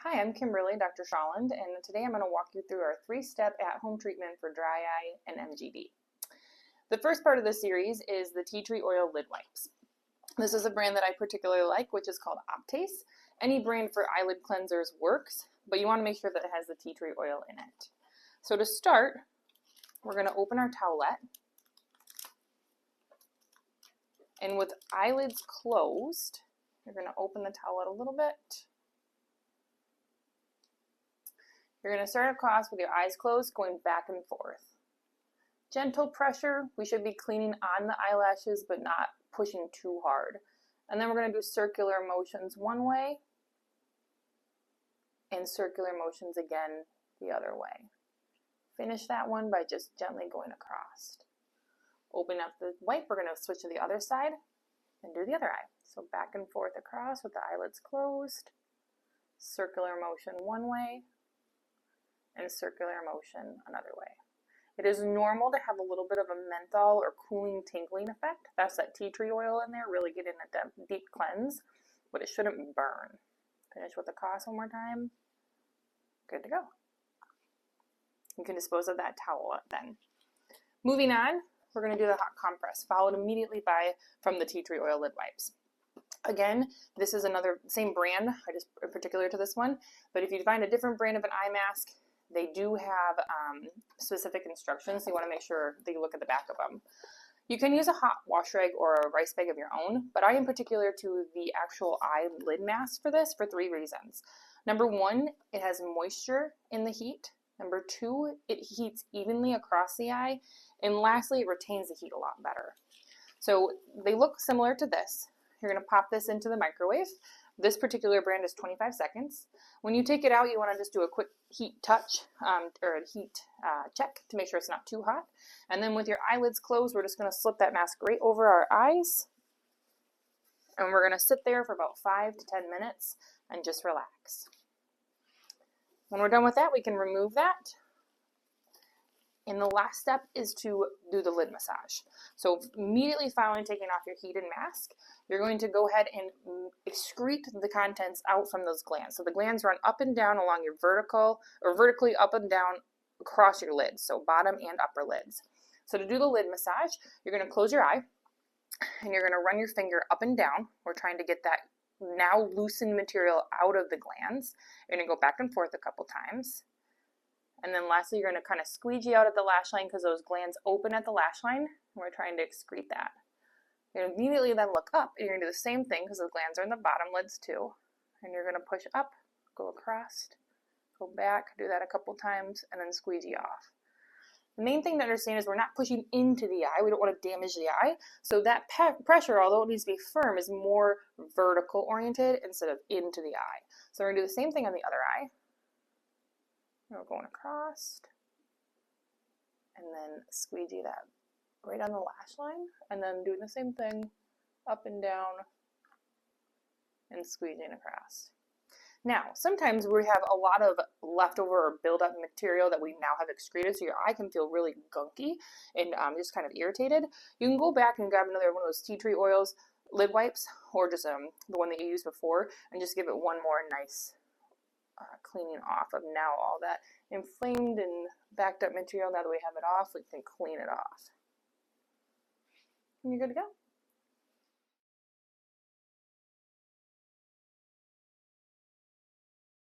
Hi, I'm Kimberly, Dr. Schauland, and today I'm going to walk you through our 3-step at-home treatment for dry eye and MGD. The first part of the series is the tea tree oil lid wipes. This is a brand that I particularly like, which is called Optase. Any brand for eyelid cleansers works, but you want to make sure that it has the tea tree oil in it. So to start, we're going to open our towelette, and with eyelids closed, you're going to open the towelette a little bit. You're going to start across with your eyes closed, going back and forth. Gentle pressure. We should be cleaning on the eyelashes, but not pushing too hard. And then we're going to do circular motions one way, and circular motions again the other way. Finish that one by just gently going across. Open up the wipe. We're going to switch to the other side and do the other eye. So back and forth across with the eyelids closed. Circular motion one way, and circular motion another way. It is normal to have a little bit of a menthol or cooling, tingling effect. That's that tea tree oil in there, really getting a deep cleanse, but it shouldn't burn. Finish with the cross one more time. Good to go. You can dispose of that towel then. Moving on, we're going to do the hot compress, followed immediately from the tea tree oil lid wipes. Again, this is another same brand, I just particular to this one, but if you find a different brand of an eye mask, they do have specific instructions, so you want to make sure that you look at the back of them. You can use a hot wash rag or a rice bag of your own, but I am particular to the actual eye lid mask for this for 3 reasons. Number 1, it has moisture in the heat. Number 2, it heats evenly across the eye. And lastly, it retains the heat a lot better. So they look similar to this. You're going to pop this into the microwave. This particular brand is 25 seconds. When you take it out, you want to just do a quick heat touch or a heat check to make sure it's not too hot. And then with your eyelids closed, we're just going to slip that mask right over our eyes. And we're going to sit there for about 5 to 10 minutes and just relax. When we're done with that, we can remove that. And the last step is to do the lid massage. So immediately following taking off your heated mask, you're going to go ahead and excrete the contents out from those glands. So the glands run up and down along your vertically up and down across your lids, so bottom and upper lids. So to do the lid massage, you're going to close your eye and you're going to run your finger up and down. We're trying to get that now loosened material out of the glands. You're going to go back and forth a couple times. And then lastly, you're going to kind of squeegee out at the lash line because those glands open at the lash line. And we're trying to excrete that. You're going to immediately then look up, and you're going to do the same thing because the glands are in the bottom lids too. And you're going to push up, go across, go back, do that a couple times, and then squeegee off. The main thing to understand is we're not pushing into the eye. We don't want to damage the eye. So that pressure, although it needs to be firm, is more vertical oriented instead of into the eye. So we're going to do the same thing on the other eye. We're going across, and then squeegee that right on the lash line, and then doing the same thing up and down and squeegeeing across. Now, sometimes we have a lot of leftover or build-up material that we now have excreted, so your eye can feel really gunky and just kind of irritated. You can go back and grab another one of those tea tree oils lid wipes, or just the one that you used before, and just give it one more nice cleaning off of now all that inflamed and backed up material. Now that we have it off, we can clean it off. And you're good to go.